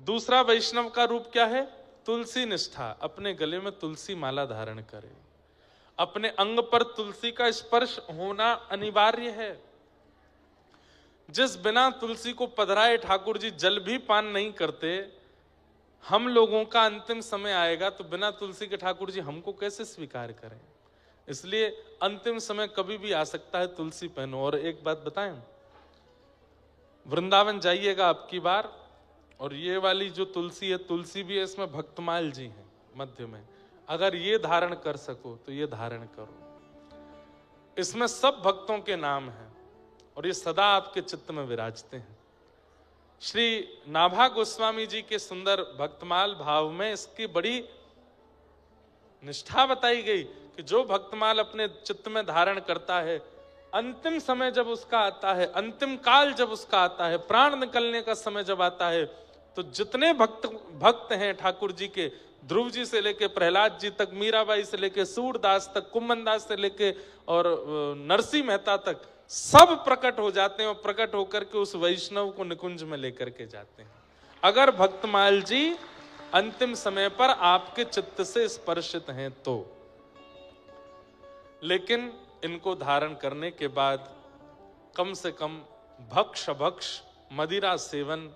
दूसरा वैष्णव का रूप क्या है? तुलसी निष्ठा। अपने गले में तुलसी माला धारण करे, अपने अंग पर तुलसी का स्पर्श होना अनिवार्य है। जिस बिना तुलसी को पधराए ठाकुर जी जल भी पान नहीं करते, हम लोगों का अंतिम समय आएगा तो बिना तुलसी के ठाकुर जी हमको कैसे स्वीकार करें? इसलिए अंतिम समय कभी भी आ सकता है, तुलसी पहनो। और एक बात बताएं, वृंदावन जाइएगा अब की बार, और ये वाली जो तुलसी है, तुलसी भी है, इसमें भक्तमाल जी हैं मध्य में। अगर ये धारण कर सको तो ये धारण करो। इसमें सब भक्तों के नाम हैं और ये सदा आपके चित्त में विराजते हैं। श्री नाभा गोस्वामी जी के सुंदर भक्तमाल भाव में इसकी बड़ी निष्ठा बताई गई कि जो भक्तमाल अपने चित्त में धारण करता है, अंतिम समय जब उसका आता है, अंतिम काल जब उसका आता है, प्राण निकलने का समय जब आता है, तो जितने भक्त हैं ठाकुर जी के, ध्रुव जी से लेके प्रहलाद जी तक, मीराबाई से लेके सूरदास तक, कुम्मन दास से लेके और नरसिंह मेहता तक, सब प्रकट हो जाते हैं और प्रकट होकर के उस वैष्णव को निकुंज में लेकर के जाते हैं, अगर भक्तमाल जी अंतिम समय पर आपके चित्त से स्पर्शित हैं तो। लेकिन इनको धारण करने के बाद कम से कम भक्ष मदिरा सेवन,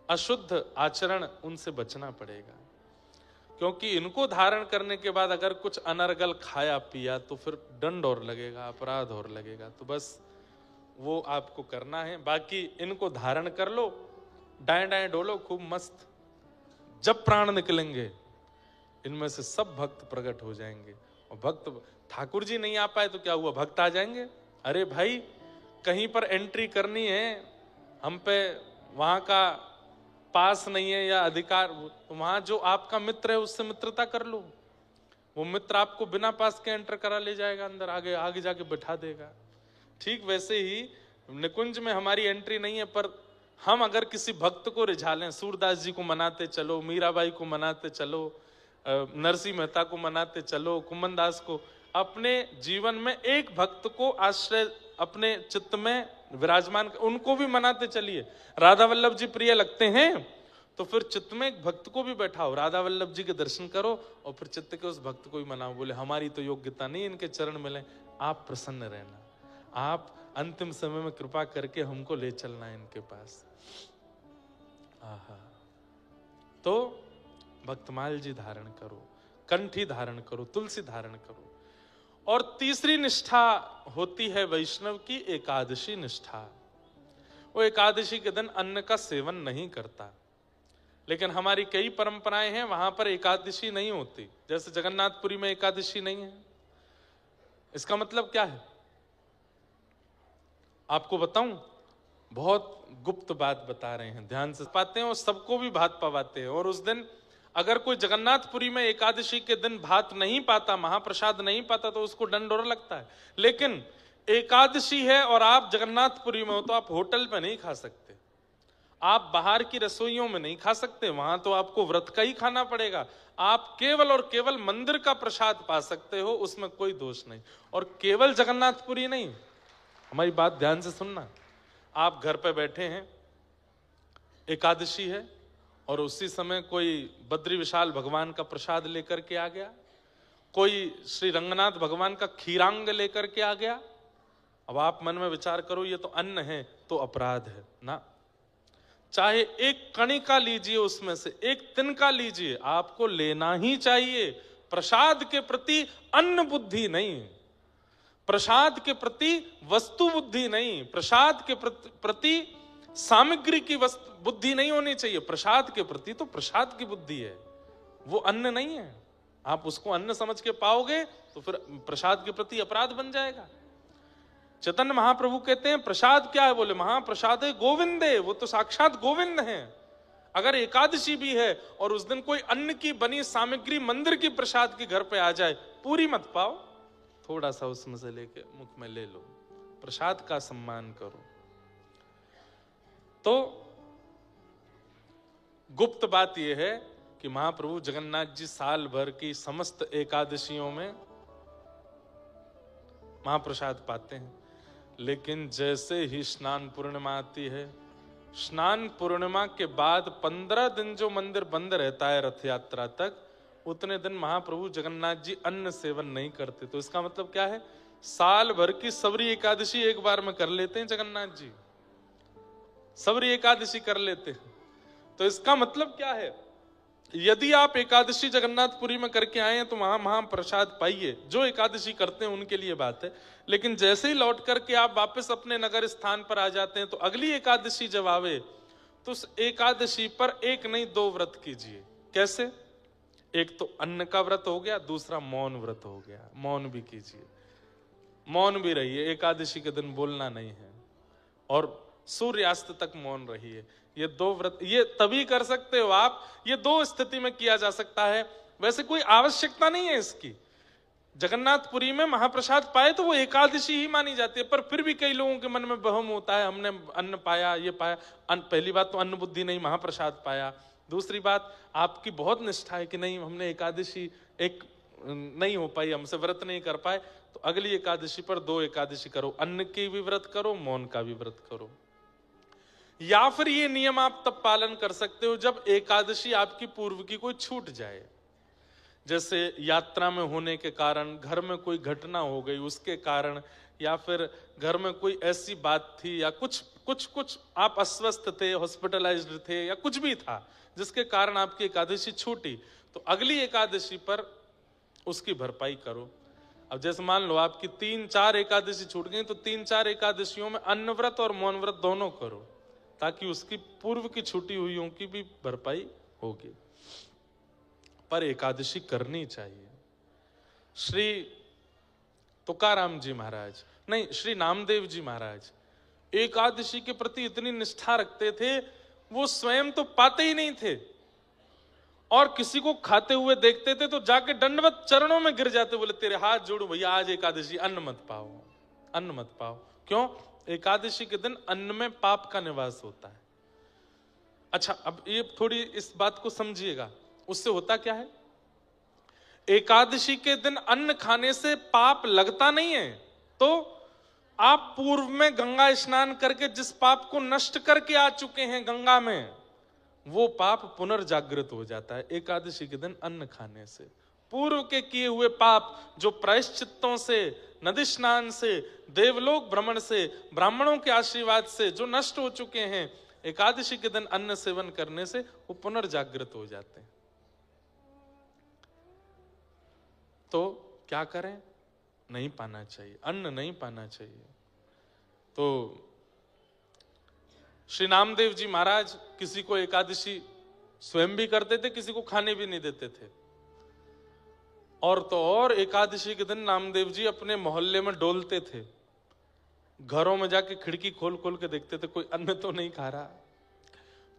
अशुद्ध आचरण, उनसे बचना पड़ेगा। क्योंकि इनको धारण करने के बाद अगर कुछ अनर्गल खाया पिया तो फिर दंड और लगेगा, अपराध और लगेगा। तो बस वो आपको करना है। बाकी इनको धारण कर लो, दाएं दाएं डोलो खूब मस्त। जब प्राण निकलेंगे इनमें से सब भक्त प्रकट हो जाएंगे। और भक्त, ठाकुर जी नहीं आ पाए तो क्या हुआ, भक्त आ जाएंगे। अरे भाई, कहीं पर एंट्री करनी है, हम पे वहां का पास नहीं है या अधिकार, तो वहां जो आपका मित्र है उससे मित्रता कर लो। वो मित्र आपको बिना पास के एंटर करा ले जाएगा अंदर, आगे आगे जाके बैठा देगा। ठीक वैसे ही निकुंज में हमारी एंट्री नहीं है, पर हम अगर किसी भक्त को रिझा लें, सूरदास जी को मनाते चलो, मीराबाई को मनाते चलो, नरसिंह मेहता को मनाते चलो, कुम्मन दास को, अपने जीवन में एक भक्त को आश्रय अपने चित्त में विराजमान, उनको भी मनाते चलिए। राधा वल्लभ जी प्रिय लगते हैं तो फिर चित्त में एक भक्त को भी बैठाओ, राधा वल्लभ जी के दर्शन करो और फिर चित्त के उस भक्त को भी मनाओ। बोले हमारी तो योग्यता नहीं इनके चरण मिले, आप प्रसन्न रहना, आप अंतिम समय में कृपा करके हमको ले चलना है इनके पास। आहा, तो भक्तमाल जी धारण करो, कंठी धारण करो, तुलसी धारण करो। और तीसरी निष्ठा होती है वैष्णव की एकादशी निष्ठा। वो एकादशी के दिन अन्न का सेवन नहीं करता। लेकिन हमारी कई परंपराएं हैं वहां पर एकादशी नहीं होती, जैसे जगन्नाथपुरी में एकादशी नहीं है। इसका मतलब क्या है आपको बताऊं, बहुत गुप्त बात बता रहे हैं, ध्यान से पाते हैं और सबको भी भात पवाते हैं। और उस दिन अगर कोई जगन्नाथपुरी में एकादशी के दिन भात नहीं पाता, महाप्रसाद नहीं पाता, तो उसको दंड और लगता है। लेकिन एकादशी है और आप जगन्नाथपुरी में हो तो आप होटल में नहीं खा सकते, आप बाहर की रसोइयों में नहीं खा सकते, वहां तो आपको व्रत का ही खाना पड़ेगा। आप केवल और केवल मंदिर का प्रसाद पा सकते हो, उसमें कोई दोष नहीं। और केवल जगन्नाथपुरी नहीं, हमारी बात ध्यान से सुनना। आप घर पे बैठे हैं, एकादशी है, और उसी समय कोई बद्री विशाल भगवान का प्रसाद लेकर के आ गया, कोई श्री रंगनाथ भगवान का खीरांग लेकर के आ गया। अब आप मन में विचार करो, ये तो अन्न है तो अपराध है ना। चाहे एक कणिका लीजिए, उसमें से एक तिनका लीजिए, आपको लेना ही चाहिए। प्रसाद के प्रति अन्न बुद्धि नहीं, प्रसाद के प्रति वस्तु बुद्धि नहीं, प्रसाद के प्रति सामग्री की बुद्धि नहीं होनी चाहिए। प्रसाद के प्रति तो प्रसाद की बुद्धि है, वो अन्न नहीं है। आप उसको अन्न समझ के पाओगे तो फिर प्रसाद के प्रति अपराध बन जाएगा। चैतन्य महाप्रभु कहते हैं प्रसाद क्या है, बोले महाप्रसाद है गोविंदे, वो तो साक्षात गोविंद हैं। अगर एकादशी भी है और उस दिन कोई अन्न की बनी सामग्री मंदिर की प्रसाद के घर पे आ जाए, पूरी मत पाओ, थोड़ा सा उसमें से लेके मुख में ले लो, प्रसाद का सम्मान करो। तो गुप्त बात यह है कि महाप्रभु जगन्नाथ जी साल भर की समस्त एकादशियों में महाप्रसाद पाते हैं। लेकिन जैसे ही स्नान पूर्णिमा आती है, स्नान पूर्णिमा के बाद 15 दिन जो मंदिर बंद रहता है रथ यात्रा तक, उतने दिन महाप्रभु जगन्नाथ जी अन्न सेवन नहीं करते। तो इसका मतलब क्या है? साल भर की सबरी एकादशी एक बार में कर लेते हैं जगन्नाथ जी, सबरी एकादशी कर लेते हैं। तो इसका मतलब क्या है? यदि आप एकादशी जगन्नाथपुरी में करके आए हैं तो वहां महाप्रसाद पाइए। जो एकादशी करते हैं उनके लिए बात है, लेकिन जैसे ही लौट करके आप वापस अपने नगर स्थान पर आ जाते हैं तो अगली एकादशी जब आवे तो उस एकादशी पर एक नहीं 2 व्रत कीजिए। कैसे? एक तो अन्न का व्रत हो गया, दूसरा मौन व्रत हो गया। मौन भी कीजिए, मौन भी रहिए, एकादशी के दिन बोलना नहीं है, और सूर्यास्त तक मौन रहिए। ये 2 व्रत ये तभी कर सकते हो आप, ये 2 स्थिति में किया जा सकता है। वैसे कोई आवश्यकता नहीं है इसकी। जगन्नाथपुरी में महाप्रसाद पाए तो वो एकादशी ही मानी जाती है, पर फिर भी कई लोगों के मन में बहम होता है, हमने अन्न पाया, ये पाया। पहली बात तो अन्न बुद्धि नहीं, महाप्रसाद पाया। दूसरी बात, आपकी बहुत निष्ठा है कि नहीं हमने एकादशी एक नहीं हो पाई, हमसे व्रत नहीं कर पाए, तो अगली एकादशी पर 2 एकादशी करो, अन्न की भी व्रत करो, मौन का भी व्रत करो। या फिर ये नियम आप तब पालन कर सकते हो जब एकादशी आपकी पूर्व की कोई छूट जाए, जैसे यात्रा में होने के कारण, घर में कोई घटना हो गई उसके कारण, या फिर घर में कोई ऐसी बात थी, या कुछ आप अस्वस्थ थे, हॉस्पिटलाइज्ड थे, या कुछ भी था जिसके कारण आपकी एकादशी छूटी, तो अगली एकादशी पर उसकी भरपाई करो। अब जैसे मान लो आपकी 3-4 एकादशी छूट गई, तो 3-4 एकादशियों में अन्न व्रत और मौन व्रत दोनों करो, ताकि उसकी पूर्व की छूटी हुईयों की भी भरपाई होगी। पर एकादशी करनी चाहिए। श्री तुकाराम जी महाराज नहीं, श्री नामदेव जी महाराज एकादशी के प्रति इतनी निष्ठा रखते थे, वो स्वयं तो पाते ही नहीं थे, और किसी को खाते हुए देखते थे तो जाके दंडवत चरणों में गिर जाते, बोले तेरे हाथ जोड़ू भैया, आज एकादशी अन्न मत पाओ, अन्न मत पाओ। क्यों? एकादशी के दिन अन्न में पाप का निवास होता है। अच्छा, अब ये थोड़ी इस बात को समझिएगा, उससे होता क्या है? एकादशी के दिन अन्न खाने से पाप लगता नहीं है, तो आप पूर्व में गंगा स्नान करके जिस पाप को नष्ट करके आ चुके हैं गंगा में, वो पाप पुनर्जागृत हो जाता है एकादशी के दिन अन्न खाने से। पूर्व के किए हुए पाप जो प्रायश्चित्तों से, नदी स्नान से, देवलोक भ्रमण से, ब्राह्मणों के आशीर्वाद से जो नष्ट हो चुके हैं, एकादशी के दिन अन्न सेवन करने से वो पुनर्जागृत हो जाते हैं। तो क्या करें? नहीं पाना चाहिए, अन्न नहीं पाना चाहिए। तो श्री नामदेव जी महाराज किसी को एकादशी स्वयं भी करते थे, किसी को खाने भी नहीं देते थे। और तो और एकादशी के दिन नामदेव जी अपने मोहल्ले में डोलते थे, घरों में जाके खिड़की खोल खोल के देखते थे कोई अन्न तो नहीं खा रहा।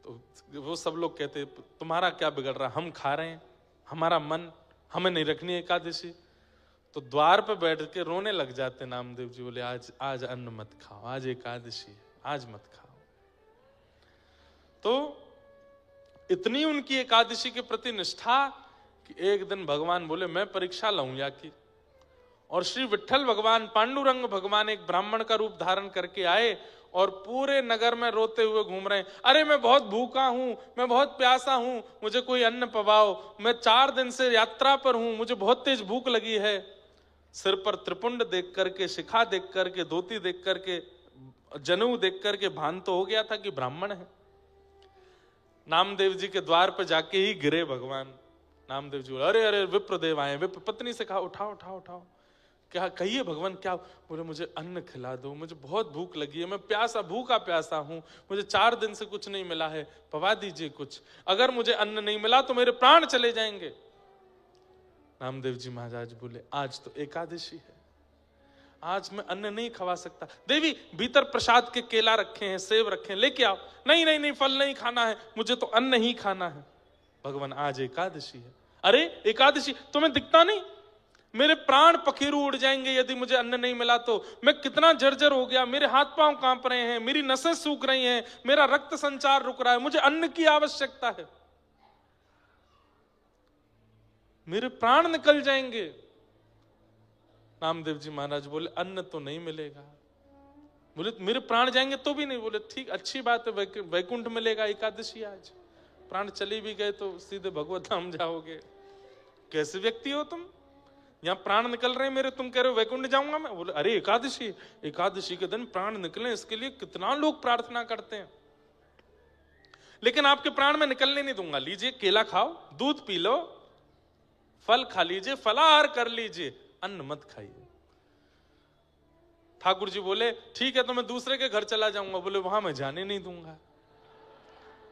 तो वो सब लोग कहते तुम्हारा क्या बिगड़ रहा, हम खा रहे हैं, हमारा मन, हमें नहीं रखनी एकादशी। तो द्वार पे बैठ के रोने लग जाते नामदेव जी, बोले आज अन्न मत खाओ, आज एकादशी है, आज मत खाओ। तो इतनी उनकी एकादशी के प्रति निष्ठा कि एक दिन भगवान बोले मैं परीक्षा लाऊं या की। और श्री विट्ठल भगवान, पांडुरंग भगवान एक ब्राह्मण का रूप धारण करके आए और पूरे नगर में रोते हुए घूम रहे हैं, अरे मैं बहुत भूखा हूं, मैं बहुत प्यासा हूं, मुझे कोई अन्न पवाओ, मैं 4 दिन से यात्रा पर हूं, मुझे बहुत तेज भूख लगी है। सिर पर त्रिपुंड देख करके, शिखा देख करके, धोती देख करके, जनेऊ देख करके भान तो हो गया था कि ब्राह्मण है। नामदेव जी के द्वार पर जाके ही गिरे भगवान। नामदेव जी बोले अरे अरे विप्रदेव आए। विप्र पत्नी से कहा उठाओ उठाओ उठाओ, क्या कहिए भगवान क्या? बोले मुझे अन्न खिला दो, मुझे बहुत भूख लगी है, मैं प्यासा, भूखा प्यासा हूं, मुझे 4 दिन से कुछ नहीं मिला है, पवा दीजिए कुछ, अगर मुझे अन्न नहीं मिला तो मेरे प्राण चले जाएंगे। नामदेव जी महाराज बोले आज तो एकादशी है, आज मैं अन्न नहीं खवा सकता। देवी भीतर प्रसाद के केला रखे हैं, सेब रखे हैं, लेके आओ। नहीं नहीं नहीं, फल नहीं खाना है, मुझे तो अन्न ही खाना है। भगवान आज एकादशी है। अरे एकादशी तुम्हें दिखता नहीं, मेरे प्राण पखेरु उड़ जाएंगे यदि मुझे अन्न नहीं मिला तो। मैं कितना जर्जर हो गया, मेरे हाथ पांव कांप रहे हैं, मेरी नसें सूख रही हैं, मेरा रक्त संचार रुक रहा है, मुझे अन्न की आवश्यकता है, मेरे प्राण निकल जाएंगे। नामदेव जी महाराज बोले अन्न तो नहीं मिलेगा, बोले मेरे प्राण जाएंगे तो भी नहीं। बोले ठीक, अच्छी बात है, वैकुंठ मिलेगा एकादशी आज। प्राण चले भी गए तो सीधे भगवत धाम जाओगे। कैसे व्यक्ति हो तुम, यहाँ प्राण निकल रहे हैं मेरे, तुम कह रहे हो वैकुंठ जाऊंगा मैं। बोले अरे एकादशी, एकादशी के दिन प्राण निकले, इसके लिए कितना लोग प्रार्थना करते हैं, लेकिन आपके प्राण में निकलने नहीं दूंगा। लीजिए केला खाओ, दूध पी लो, फल खा लीजिए, फलाहार कर लीजिए, अन्न मत खाइए। ठाकुर जी बोले ठीक है, तो मैं दूसरे के घर चला जाऊंगा। बोले वहां मैं जाने नहीं दूंगा,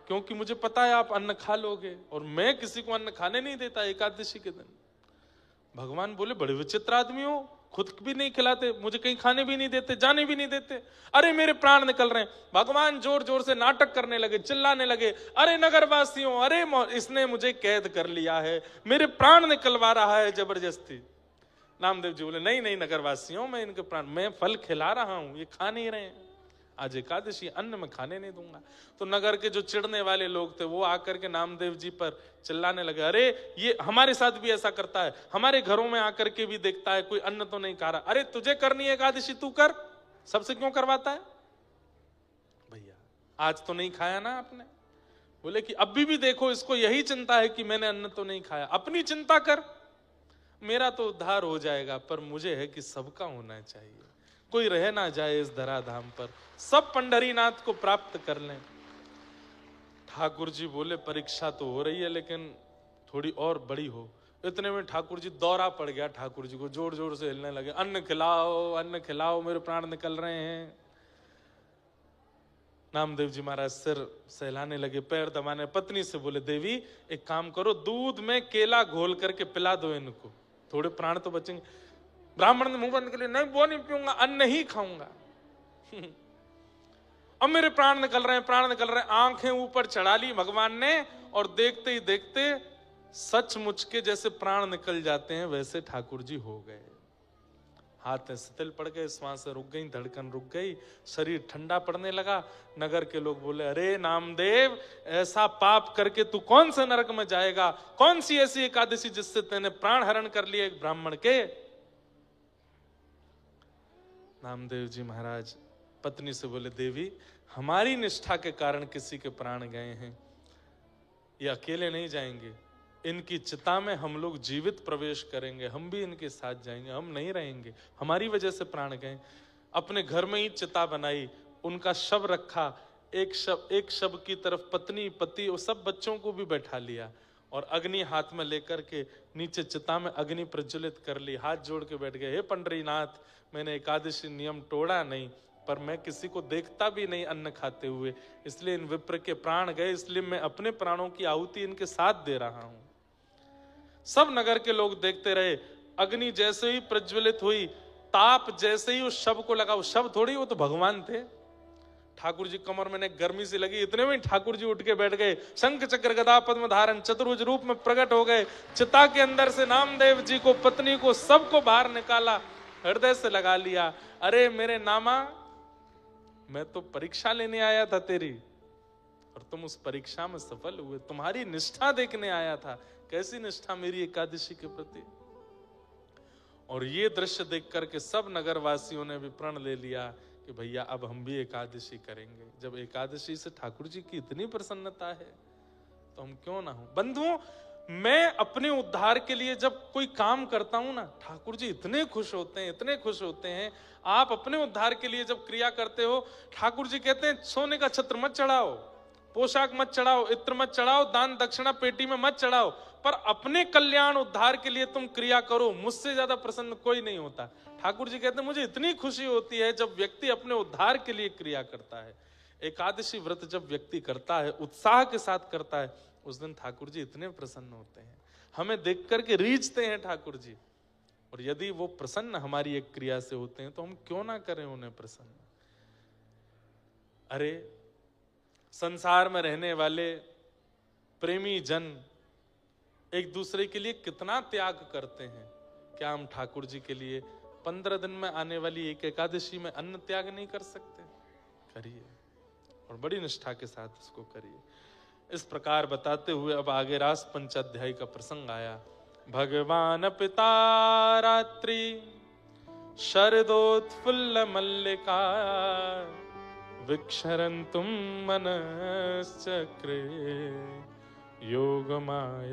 क्योंकि मुझे पता है आप अन्न खा लोगे, और मैं किसी को अन्न खाने नहीं देता एकादशी के दिन। भगवान बोले बड़े विचित्र आदमी हो, खुद भी नहीं खिलाते, मुझे कहीं खाने भी नहीं देते, जाने भी नहीं देते। अरे मेरे प्राण निकल रहे हैं। भगवान जोर जोर से नाटक करने लगे, चिल्लाने लगे, अरे नगरवासियों, अरे इसने मुझे कैद कर लिया है, मेरे प्राण निकलवा रहा है जबरदस्ती। नामदेव जी बोले नहीं नहीं नगरवासियों, मैं इनके प्राण, मैं फल खिला रहा हूं, ये खा नहीं रहे हैं, आज एकादशी, अन्न में खाने नहीं दूंगा। तो नगर के जो चिढ़ने वाले लोग थे वो आकर के नामदेव जी पर चिल्लाने लगे, अरे ये हमारे साथ भी ऐसा करता है, हमारे घरों में आकर के भी देखता है, कोई अन्न तो नहीं खा रहा। अरे तुझे करनी है एकादशी, तू कर, सबसे क्यों करवाता है भैया, आज तो नहीं खाया ना आपने। बोले कि अभी भी देखो, इसको यही चिंता है कि मैंने अन्न तो नहीं खाया, अपनी चिंता कर, मेरा तो उद्धार हो जाएगा, पर मुझे है कि सबका होना चाहिए, कोई रह ना जाए इस धराधाम पर, सब पंढरीनाथ को प्राप्त कर लें। ठाकुर जी बोले परीक्षा तो हो रही है, लेकिन थोड़ी और बड़ी हो। इतने में ठाकुर जी दौरा पड़ गया, ठाकुर जी को जोर जोर से हिलने लगे, अन्न खिलाओ, अन्न खिलाओ, मेरे प्राण निकल रहे हैं। नामदेव जी महाराज सिर सहलाने लगे, पैर दबाने, पत्नी से बोले देवी एक काम करो, दूध में केला घोल करके पिला दो इनको, थोड़े प्राण तो बचेंगे। ब्राह्मण ने मुंह बंद कर लिया, नहीं वो नहीं पीऊंगा, अन्न ही खाऊंगा। अब मेरे प्राण निकल रहे हैं, प्राण निकल रहे हैं। आंखें ऊपर चढ़ा ली भगवान ने, और देखते ही देखते सचमुच के जैसे प्राण निकल जाते हैं वैसे ठाकुर जी हो गए। हाथ शिथिल पड़ गए, श्वासें रुक गई, धड़कन रुक गई, शरीर ठंडा पड़ने लगा। नगर के लोग बोले अरे नामदेव, ऐसा पाप करके तू कौन से नरक में जाएगा, कौन सी ऐसी एकादशी जिससे तेने प्राण हरण कर लिया एक ब्राह्मण के। नामदेव जी महाराज पत्नी से बोले देवी हमारी निष्ठा के कारण किसी के प्राण गए हैं, ये अकेले नहीं जाएंगे, इनकी चिता में हम लोग जीवित प्रवेश करेंगे, हम भी इनके साथ जाएंगे, हम नहीं रहेंगे, हमारी वजह से प्राण गए। अपने घर में ही चिता बनाई, उनका शव रखा, एक शव की तरफ पत्नी पति और सब बच्चों को भी बैठा लिया, और अग्नि हाथ में लेकर के नीचे चिता में अग्नि प्रज्वलित कर ली, हाथ जोड़ के बैठ गए, हे पंडरीनाथ मैंने एकादशी नियम तोड़ा नहीं, पर मैं किसी को देखता भी नहीं अन्न खाते हुए, इसलिए इन विप्र के प्राण गए, इसलिए मैं अपने प्राणों की आहुति इनके साथ दे रहा हूं। सब नगर के लोग देखते रहे, अग्नि जैसे ही प्रज्वलित हुई, ताप जैसे ही उस शव को लगा, उस शव थोड़ी, वो तो भगवान थे। ठाकुर जी कमर में गर्मी से लगी, इतने में ठाकुर जी उठ के बैठ गए, शंख चक्र गदा पद्म धारण चतुर्भुज रूप में प्रकट हो गए। चिता के अंदर से नामदेव जी को, पत्नी को, सबको बाहर निकाला, हृदय से लगा लिया। अरे मेरे नामा, मैं तो परीक्षा लेने आया था तेरी, और तुम उस परीक्षा में सफल हुए, तुम्हारी निष्ठा देखने आया था, कैसी निष्ठा मेरी एकादशी के प्रति। और ये दृश्य देख करके सब नगरवासियों ने भी प्रण ले लिया कि भैया अब हम भी एकादशी करेंगे। जब एकादशी से ठाकुर जी की इतनी प्रसन्नता है तो हम क्यों ना हो। बंधुओं, मैं अपने उद्धार के लिए जब कोई काम करता हूं ना, ठाकुर जी इतने खुश होते हैं, इतने खुश होते हैं। आप अपने उद्धार के लिए जब क्रिया करते हो, ठाकुर जी कहते हैं सोने का छत्र मत चढ़ाओ, पोशाक मत चढ़ाओ, इत्र मत चढ़ाओ, दान दक्षिणा पेटी में मत चढ़ाओ, पर अपने कल्याण उद्धार के लिए तुम क्रिया करो, मुझसे ज्यादा प्रसन्न कोई नहीं होता। ठाकुर जी कहते हैं मुझे इतनी खुशी होती है जब व्यक्ति अपने उद्धार के लिए क्रिया करता है। एकादशी व्रत जब व्यक्ति करता है, उत्साह के साथ करता है, उस दिन ठाकुर जी इतने प्रसन्न होते हैं, हमें देख करके रीझते हैं ठाकुर जी। और यदि वो प्रसन्न हमारी एक क्रिया से होते हैं तो हम क्यों ना करें उन्हें प्रसन्न। अरे संसार में रहने वाले प्रेमी जन एक दूसरे के लिए कितना त्याग करते हैं, क्या हम ठाकुर जी के लिए 15 दिन में आने वाली एक एकादशी में अन्न त्याग नहीं कर सकते? करिए, और बड़ी निष्ठा के साथ उसको करिए। इस प्रकार बताते हुए अब आगे रास पंचाध्यायी का प्रसंग आया। भगवान पिता रात्रि शरदोत्फुल्ल मल्लिका विक्षरन्तुं मनश्चक्रे योगमायामुपाश्रिता।